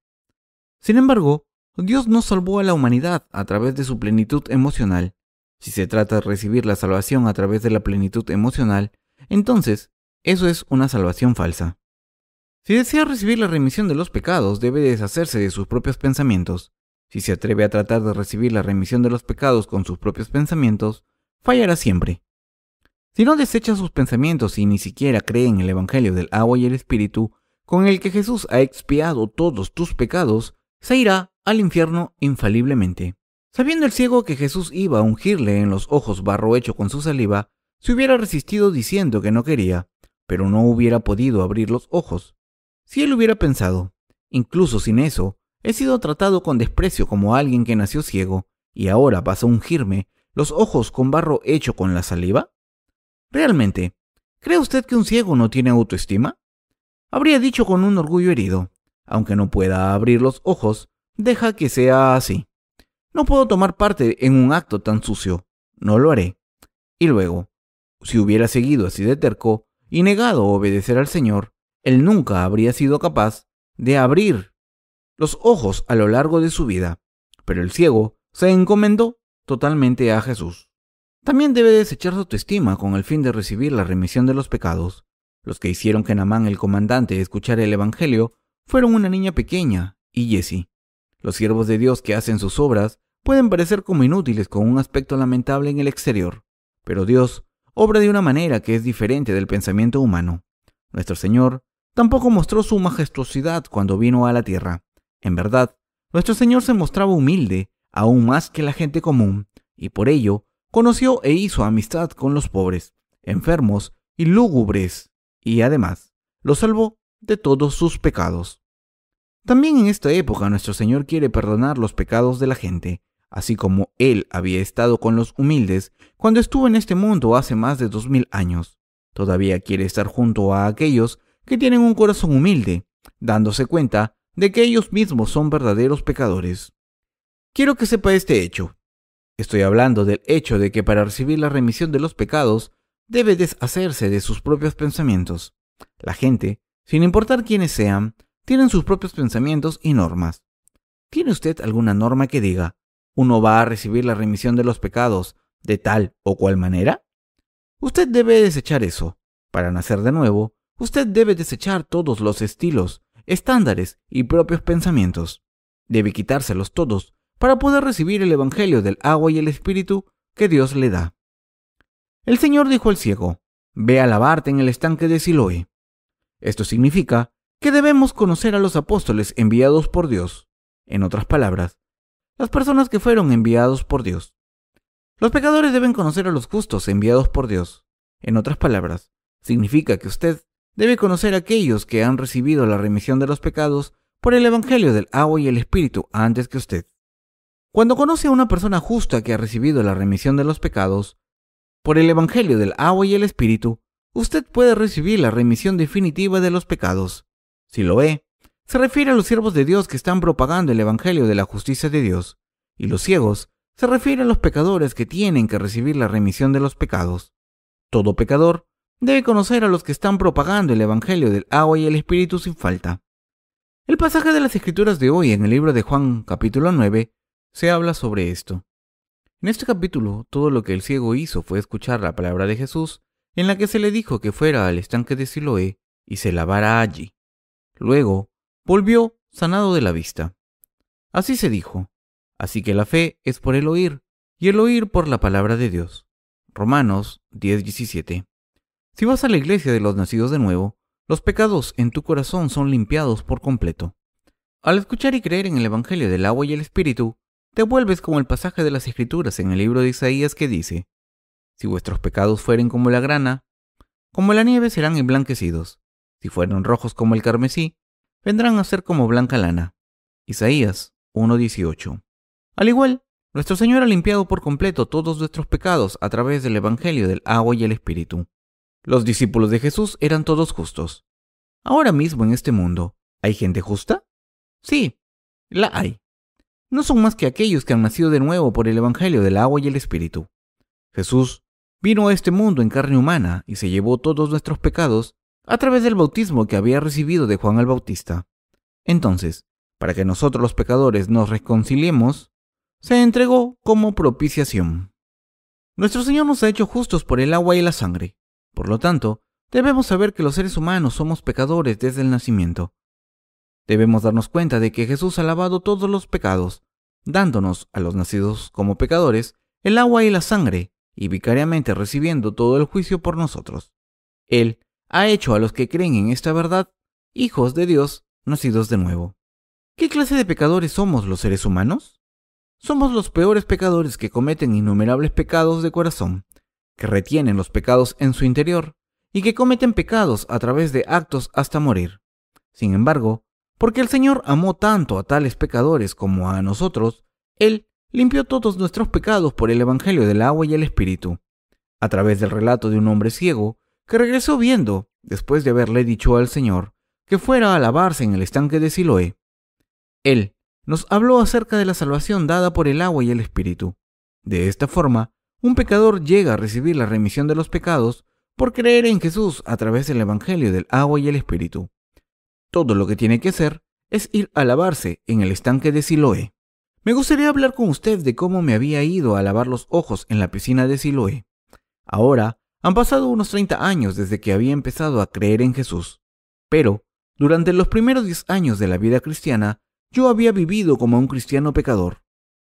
Sin embargo, Dios no salvó a la humanidad a través de su plenitud emocional. Si se trata de recibir la salvación a través de la plenitud emocional, entonces eso es una salvación falsa. Si desea recibir la remisión de los pecados, debe deshacerse de sus propios pensamientos. Si se atreve a tratar de recibir la remisión de los pecados con sus propios pensamientos, fallará siempre. Si no desecha sus pensamientos y ni siquiera cree en el Evangelio del agua y el Espíritu, con el que Jesús ha expiado todos tus pecados, se irá al infierno infaliblemente. Sabiendo el ciego que Jesús iba a ungirle en los ojos barro hecho con su saliva, se hubiera resistido diciendo que no quería, pero no hubiera podido abrir los ojos. Si él hubiera pensado, incluso sin eso, he sido tratado con desprecio como alguien que nació ciego, y ahora vas a ungirme los ojos con barro hecho con la saliva. ¿Realmente, cree usted que un ciego no tiene autoestima? Habría dicho con un orgullo herido, aunque no pueda abrir los ojos, deja que sea así. No puedo tomar parte en un acto tan sucio, no lo haré. Y luego, si hubiera seguido así de terco y negado obedecer al Señor, él nunca habría sido capaz de abrir los ojos a lo largo de su vida. Pero el ciego se encomendó totalmente a Jesús. También debe desechar su autoestima con el fin de recibir la remisión de los pecados. Los que hicieron que Naamán el comandante escuchara el Evangelio fueron una niña pequeña y Jessie. Los siervos de Dios que hacen sus obras pueden parecer como inútiles con un aspecto lamentable en el exterior, pero Dios obra de una manera que es diferente del pensamiento humano. Nuestro Señor tampoco mostró su majestuosidad cuando vino a la tierra. En verdad, nuestro Señor se mostraba humilde, aún más que la gente común, y por ello conoció e hizo amistad con los pobres, enfermos y lúgubres, y además los salvó de todos sus pecados. También en esta época nuestro Señor quiere perdonar los pecados de la gente, así como Él había estado con los humildes cuando estuvo en este mundo hace más de 2000 años. Todavía quiere estar junto a aquellos que tienen un corazón humilde, dándose cuenta de que ellos mismos son verdaderos pecadores. Quiero que sepa este hecho. Estoy hablando del hecho de que para recibir la remisión de los pecados debe deshacerse de sus propios pensamientos. La gente, sin importar quiénes sean, tienen sus propios pensamientos y normas. ¿Tiene usted alguna norma que diga, uno va a recibir la remisión de los pecados de tal o cual manera? Usted debe desechar eso. Para nacer de nuevo, usted debe desechar todos los estilos, estándares y propios pensamientos. Debe quitárselos todos para poder recibir el Evangelio del agua y el Espíritu que Dios le da. El Señor dijo al ciego, ve a lavarte en el estanque de Siloé. Esto significa que debemos conocer a los apóstoles enviados por Dios. En otras palabras, las personas que fueron enviados por Dios. Los pecadores deben conocer a los justos enviados por Dios. En otras palabras, significa que usted debe conocer a aquellos que han recibido la remisión de los pecados por el Evangelio del agua y el Espíritu antes que usted. Cuando conoce a una persona justa que ha recibido la remisión de los pecados por el Evangelio del agua y el Espíritu, usted puede recibir la remisión definitiva de los pecados. Siloé se refiere a los siervos de Dios que están propagando el Evangelio de la justicia de Dios, y los ciegos se refiere a los pecadores que tienen que recibir la remisión de los pecados. Todo pecador debe conocer a los que están propagando el Evangelio del agua y el Espíritu sin falta. El pasaje de las Escrituras de hoy en el libro de Juan capítulo 9 se habla sobre esto. En este capítulo, todo lo que el ciego hizo fue escuchar la palabra de Jesús, en la que se le dijo que fuera al estanque de Siloé y se lavara allí. Luego, volvió sanado de la vista. Así se dijo. Así que la fe es por el oír, y el oír por la palabra de Dios. Romanos 10:17. Si vas a la iglesia de los nacidos de nuevo, los pecados en tu corazón son limpiados por completo. Al escuchar y creer en el Evangelio del agua y el Espíritu, te vuelves como el pasaje de las Escrituras en el libro de Isaías que dice, si vuestros pecados fueren como la grana, como la nieve serán emblanquecidos. Si fueren rojos como el carmesí, vendrán a ser como blanca lana. Isaías 1:18. Al igual, nuestro Señor ha limpiado por completo todos nuestros pecados a través del Evangelio del agua y el Espíritu. Los discípulos de Jesús eran todos justos. Ahora mismo en este mundo, ¿hay gente justa? Sí, la hay. No son más que aquellos que han nacido de nuevo por el Evangelio del agua y el Espíritu. Jesús vino a este mundo en carne humana y se llevó todos nuestros pecados a través del bautismo que había recibido de Juan el Bautista. Entonces, para que nosotros los pecadores nos reconciliemos, se entregó como propiciación. Nuestro Señor nos ha hecho justos por el agua y la sangre. Por lo tanto, debemos saber que los seres humanos somos pecadores desde el nacimiento. Debemos darnos cuenta de que Jesús ha lavado todos los pecados, dándonos a los nacidos como pecadores el agua y la sangre, y vicariamente recibiendo todo el juicio por nosotros. Él ha hecho a los que creen en esta verdad hijos de Dios nacidos de nuevo. ¿Qué clase de pecadores somos los seres humanos? Somos los peores pecadores que cometen innumerables pecados de corazón, que retienen los pecados en su interior y que cometen pecados a través de actos hasta morir. Sin embargo, porque el Señor amó tanto a tales pecadores como a nosotros, Él limpió todos nuestros pecados por el Evangelio del agua y el Espíritu, a través del relato de un hombre ciego que regresó viendo, después de haberle dicho al Señor que fuera a lavarse en el estanque de Siloé. Él nos habló acerca de la salvación dada por el agua y el Espíritu. De esta forma, un pecador llega a recibir la remisión de los pecados por creer en Jesús a través del Evangelio del agua y el Espíritu. Todo lo que tiene que hacer es ir a lavarse en el estanque de Siloé. Me gustaría hablar con usted de cómo me había ido a lavar los ojos en la piscina de Siloé. Ahora han pasado unos 30 años desde que había empezado a creer en Jesús, pero durante los primeros 10 años de la vida cristiana, yo había vivido como un cristiano pecador.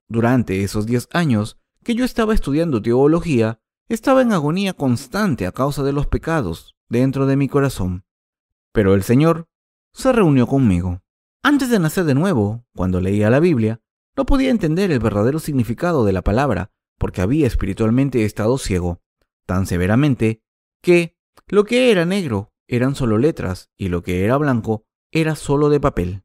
Durante esos 10 años que yo estaba estudiando teología, estaba en agonía constante a causa de los pecados dentro de mi corazón. Pero el Señor se reunió conmigo. Antes de nacer de nuevo, cuando leía la Biblia, no podía entender el verdadero significado de la palabra porque había espiritualmente estado ciego, tan severamente que lo que era negro eran solo letras y lo que era blanco era solo de papel.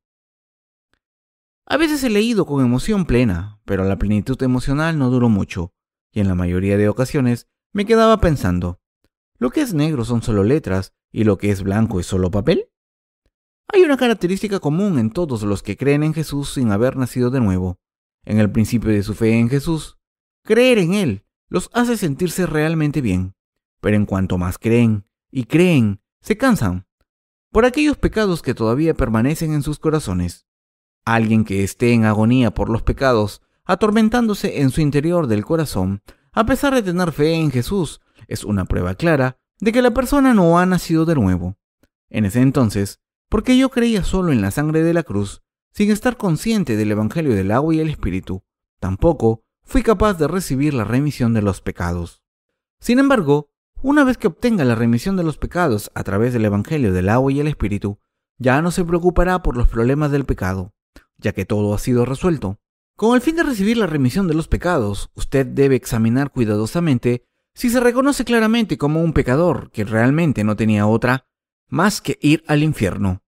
A veces he leído con emoción plena, pero la plenitud emocional no duró mucho, y en la mayoría de ocasiones me quedaba pensando, ¿lo que es negro son solo letras y lo que es blanco es solo papel? Hay una característica común en todos los que creen en Jesús sin haber nacido de nuevo. En el principio de su fe en Jesús, creer en Él los hace sentirse realmente bien, pero en cuanto más creen y creen, se cansan por aquellos pecados que todavía permanecen en sus corazones. Alguien que esté en agonía por los pecados, atormentándose en su interior del corazón, a pesar de tener fe en Jesús, es una prueba clara de que la persona no ha nacido de nuevo. En ese entonces, porque yo creía solo en la sangre de la cruz, sin estar consciente del Evangelio del agua y el Espíritu, tampoco fui capaz de recibir la remisión de los pecados. Sin embargo, una vez que obtenga la remisión de los pecados a través del Evangelio del agua y el Espíritu, ya no se preocupará por los problemas del pecado, ya que todo ha sido resuelto. Con el fin de recibir la remisión de los pecados, usted debe examinar cuidadosamente si se reconoce claramente como un pecador que realmente no tenía otra más que ir al infierno.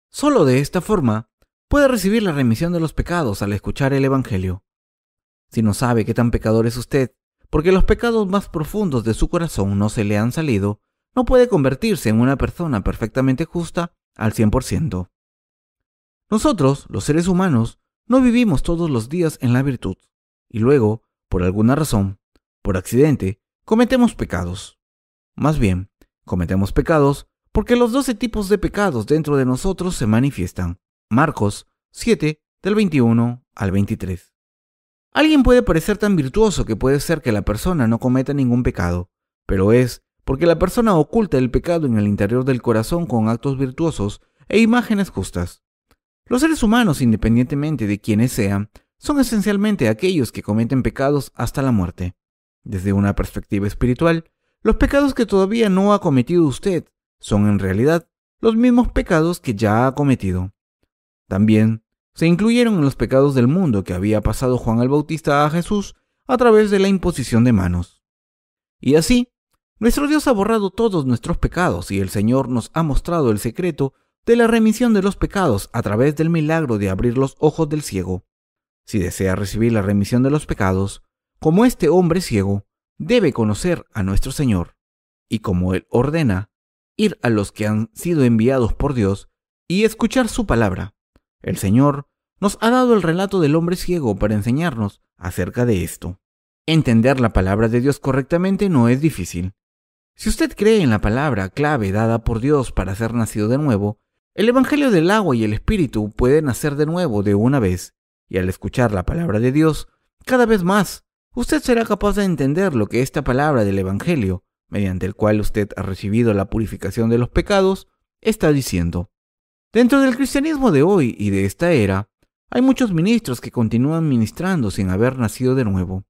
Solo de esta forma puede recibir la remisión de los pecados al escuchar el Evangelio. Si no sabe qué tan pecador es usted, porque los pecados más profundos de su corazón no se le han salido, no puede convertirse en una persona perfectamente justa al 100%. Nosotros, los seres humanos, no vivimos todos los días en la virtud, y luego, por alguna razón, por accidente, cometemos pecados. Más bien, cometemos pecados porque los 12 tipos de pecados dentro de nosotros se manifiestan. Marcos 7, del 21 al 23. Alguien puede parecer tan virtuoso que puede ser que la persona no cometa ningún pecado, pero es porque la persona oculta el pecado en el interior del corazón con actos virtuosos e imágenes justas. Los seres humanos, independientemente de quiénes sean, son esencialmente aquellos que cometen pecados hasta la muerte. Desde una perspectiva espiritual, los pecados que todavía no ha cometido usted son en realidad los mismos pecados que ya ha cometido. También se incluyeron en los pecados del mundo que había pasado Juan el Bautista a Jesús a través de la imposición de manos. Y así, nuestro Dios ha borrado todos nuestros pecados y el Señor nos ha mostrado el secreto de la remisión de los pecados a través del milagro de abrir los ojos del ciego. Si desea recibir la remisión de los pecados, como este hombre ciego, debe conocer a nuestro Señor, y como Él ordena, ir a los que han sido enviados por Dios y escuchar su palabra. El Señor nos ha dado el relato del hombre ciego para enseñarnos acerca de esto. Entender la palabra de Dios correctamente no es difícil. Si usted cree en la palabra clave dada por Dios para ser nacido de nuevo, el Evangelio del agua y el Espíritu puede nacer de nuevo de una vez, y al escuchar la palabra de Dios, cada vez más, usted será capaz de entender lo que esta palabra del Evangelio, mediante el cual usted ha recibido la purificación de los pecados, está diciendo. Dentro del cristianismo de hoy y de esta era, hay muchos ministros que continúan ministrando sin haber nacido de nuevo.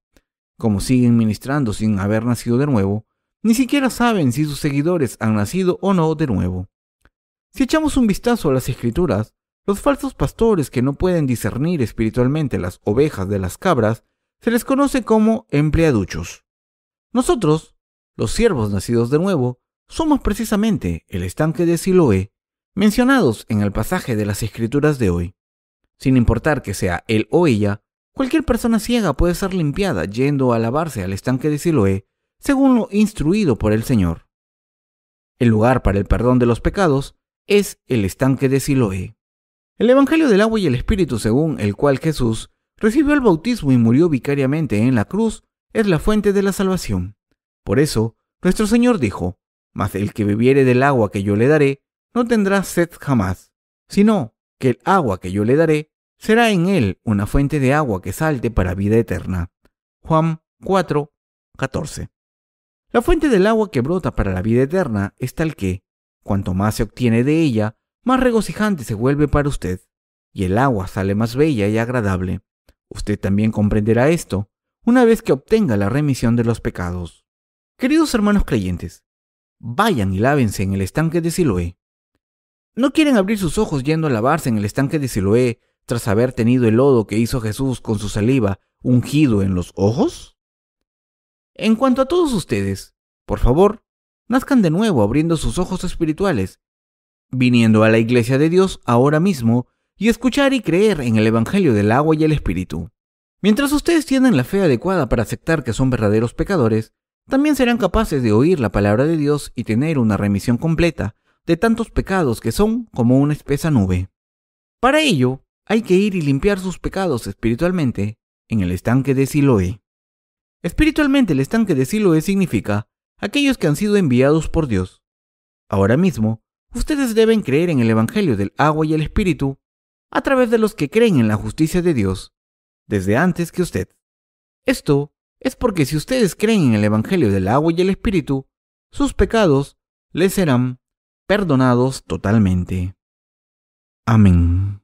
Como siguen ministrando sin haber nacido de nuevo, ni siquiera saben si sus seguidores han nacido o no de nuevo. Si echamos un vistazo a las Escrituras, los falsos pastores que no pueden discernir espiritualmente las ovejas de las cabras, se les conoce como empleaduchos. Nosotros, los siervos nacidos de nuevo, somos precisamente el estanque de Siloé, mencionados en el pasaje de las Escrituras de hoy. Sin importar que sea él o ella, cualquier persona ciega puede ser limpiada yendo a lavarse al estanque de Siloé, según lo instruido por el Señor. El lugar para el perdón de los pecados es el estanque de Siloé. El Evangelio del agua y el Espíritu, según el cual Jesús recibió el bautismo y murió vicariamente en la cruz, es la fuente de la salvación. Por eso, nuestro Señor dijo: «Mas el que bebiere del agua que yo le daré, no tendrá sed jamás, sino que el agua que yo le daré será en él una fuente de agua que salte para vida eterna». Juan 4:14. La fuente del agua que brota para la vida eterna es tal que, cuanto más se obtiene de ella, más regocijante se vuelve para usted, y el agua sale más bella y agradable. Usted también comprenderá esto una vez que obtenga la remisión de los pecados. Queridos hermanos creyentes, vayan y lávense en el estanque de Siloé. ¿No quieren abrir sus ojos yendo a lavarse en el estanque de Siloé tras haber tenido el lodo que hizo Jesús con su saliva ungido en los ojos? En cuanto a todos ustedes, por favor, nazcan de nuevo abriendo sus ojos espirituales, viniendo a la iglesia de Dios ahora mismo y escuchar y creer en el Evangelio del agua y el Espíritu. Mientras ustedes tienen la fe adecuada para aceptar que son verdaderos pecadores, también serán capaces de oír la palabra de Dios y tener una remisión completa de tantos pecados que son como una espesa nube. Para ello, hay que ir y limpiar sus pecados espiritualmente en el estanque de Siloé. Espiritualmente, el estanque de Siloé significa aquellos que han sido enviados por Dios. Ahora mismo, ustedes deben creer en el Evangelio del agua y el Espíritu a través de los que creen en la justicia de Dios, desde antes que usted. Esto es porque si ustedes creen en el Evangelio del agua y el Espíritu, sus pecados les serán perdonados totalmente. Amén.